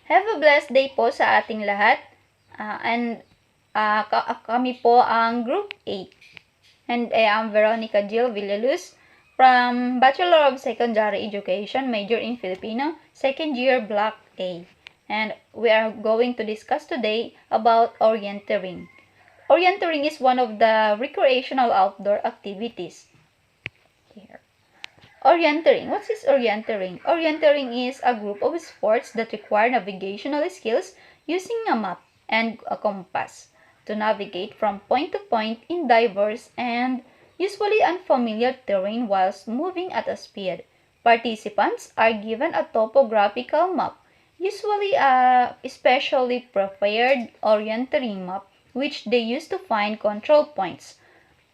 Have a blessed day po sa ating lahat. Kami po ang Group 8. And I am Veronica Jill Villaluz from Bachelor of Secondary Education, major in Filipino, second year Block A. And we are going to discuss today about orienteering. Orienteering is one of the recreational outdoor activities. Here. Orienteering. What is orienteering? Orienteering is a group of sports that require navigational skills using a map and a compass to navigate from point to point in diverse and usually unfamiliar terrain whilst moving at a speed. Participants are given a topographical map, usually a specially prepared orienteering map, which they use to find control points.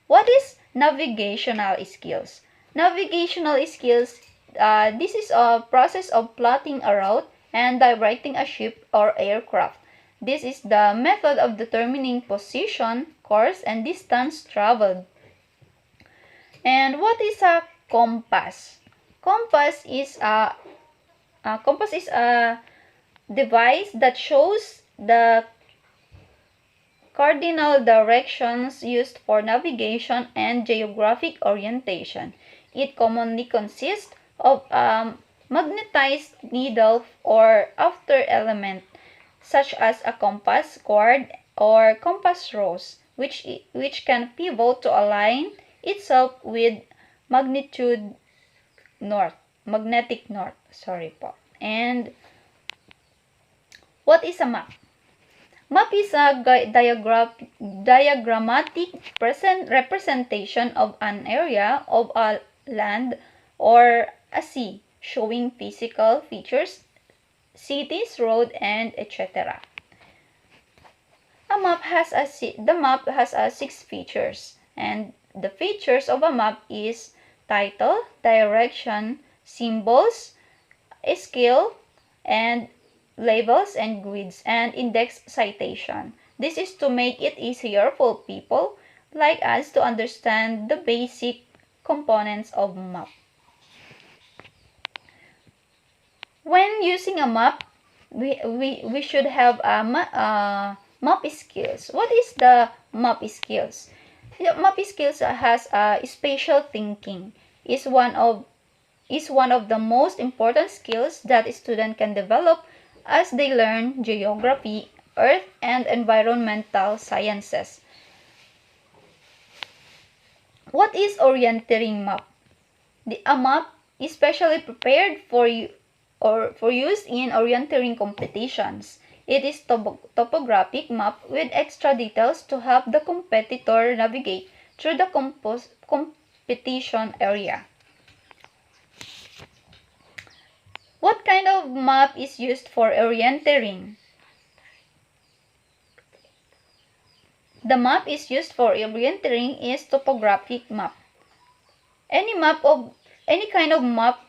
What is navigational skills? Navigational skills, this is a process of plotting a route and directing a ship or aircraft. This is the method of determining position, course, and distance traveled. And what is a compass? Compass is a device that shows the cardinal directions used for navigation and geographic orientation. It commonly consists of a magnetized needle or after element, such as a compass cord or compass rose, which can pivot to align itself with magnetic north. And what is a map? Map is a diagrammatic representation of an area of a land or a sea, showing physical features, cities, road, and etc. The map has 6 features, and the features of a map is title, direction, symbols, scale, and labels and grids, and index citation. This is to make it easier for people like us to understand the basic components of map. When using a map, we should have a map skills. What is the map skills? The map skills has spatial thinking. Is one of the most important skills that a student can develop as they learn geography, earth, and environmental sciences. What is orienteering map? A map is specially prepared for use in orienteering competitions. It is topographic map with extra details to help the competitor navigate through the competition area. What kind of map is used for orienteering? The map is used for orienteering is topographic map. Any kind of map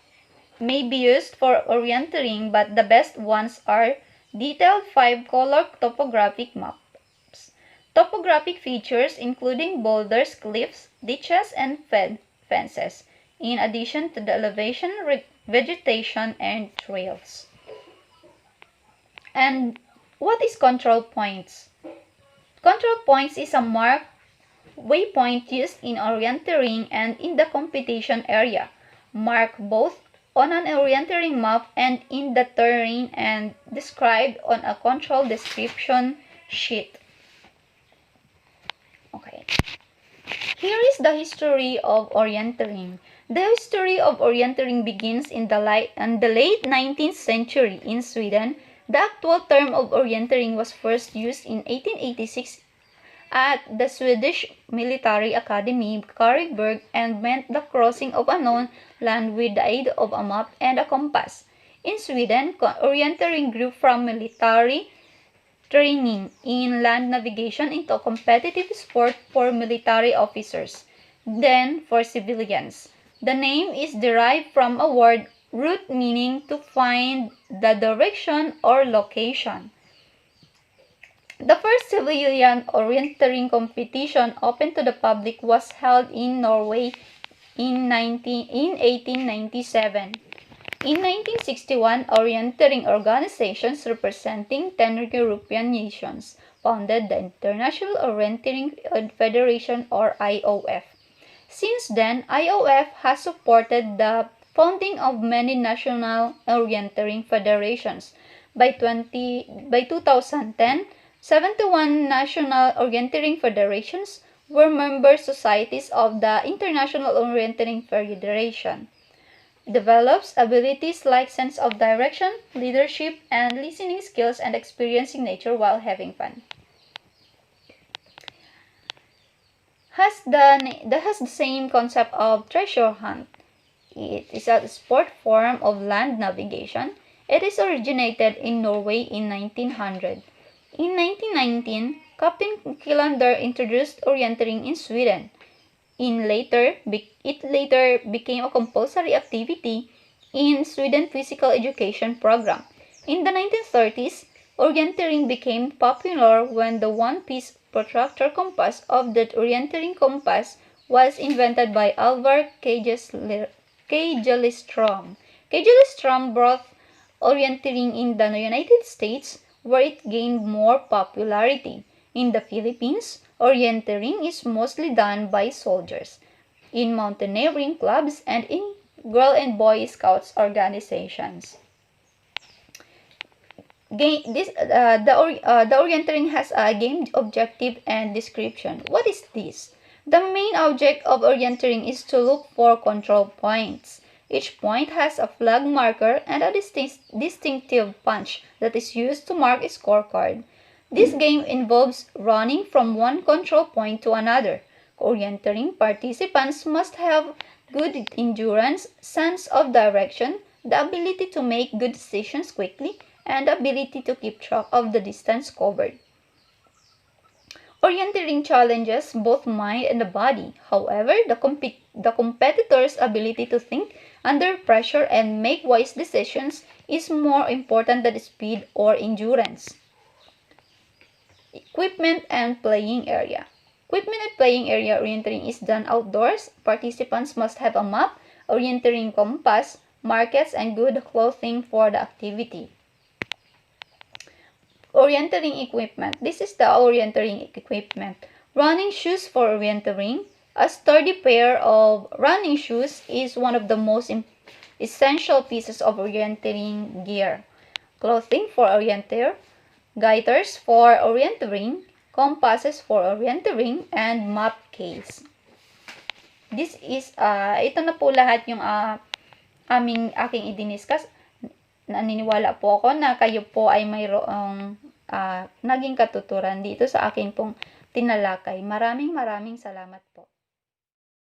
may be used for orienteering, but the best ones are detailed 5-color topographic maps. Topographic features including boulders, cliffs, ditches, and fences, in addition to the elevation, vegetation, and trails. And what is control points? Control points is a marked waypoint used in orienteering and in the competition area, marked both on an orienteering map and in the terrain and described on a control description sheet. Okay. Here is the history of orienteering. The history of orienteering begins in the late 19th century in Sweden. The actual term of orienteering was first used in 1886 at the Swedish Military Academy, Karlsborg, and meant the crossing of a known land with the aid of a map and a compass. In Sweden, orienteering grew from military training in land navigation into a competitive sport for military officers, then for civilians. The name is derived from a word route meaning to find the direction or location. The first civilian orienteering competition open to the public was held in Norway in 1897. In 1961, orienteering organizations representing 10 European nations founded the International Orienteering Federation, or IOF. Since then, IOF has supported the founding of many national orienteering federations. By 2010, 71 national orienteering federations were member societies of the International Orienteering Federation. Develops abilities like sense of direction, leadership, and listening skills, and experiencing nature while having fun. Has the same concept of treasure hunt. It is a sport form of land navigation. It is originated in Norway in 1900. In 1919, Captain Kilander introduced orienteering in Sweden. It later became a compulsory activity in Sweden physical education program. In the 1930s, orienteering became popular when the one-piece protractor compass of the orienteering compass was invented by Alvar Kjegelstrom. Kjegelstrom brought orienteering in the United States, where it gained more popularity. In the Philippines, orienteering is mostly done by soldiers, in mountaineering clubs, and in Girl and Boy Scouts organizations. The orienteering has a game objective and description. What is this? The main object of orienteering is to look for control points. Each point has a flag marker and a distinctive punch that is used to mark a scorecard. This game involves running from one control point to another. Orienteering participants must have good endurance, sense of direction, the ability to make good decisions quickly, and the ability to keep track of the distance covered. Orienteering challenges both mind and the body. However, the competitor's ability to think under pressure and make wise decisions is more important than speed or endurance. Equipment and playing area. Equipment and playing area orienteering is done outdoors. Participants must have a map, orienteering compass, markers, and good clothing for the activity. Orienteering equipment. This is the orienteering equipment. Running shoes for orienteering. A sturdy pair of running shoes is one of the most essential pieces of orienteering gear. Clothing for orienteer, gaiters for orienteering, compasses for orienteering, and map case. This is, ito na po lahat yung aking i-discuss. Naniniwala po ako na kayo po ay mayroong naging katuturan dito sa akin pong tinalakay. Maraming salamat po.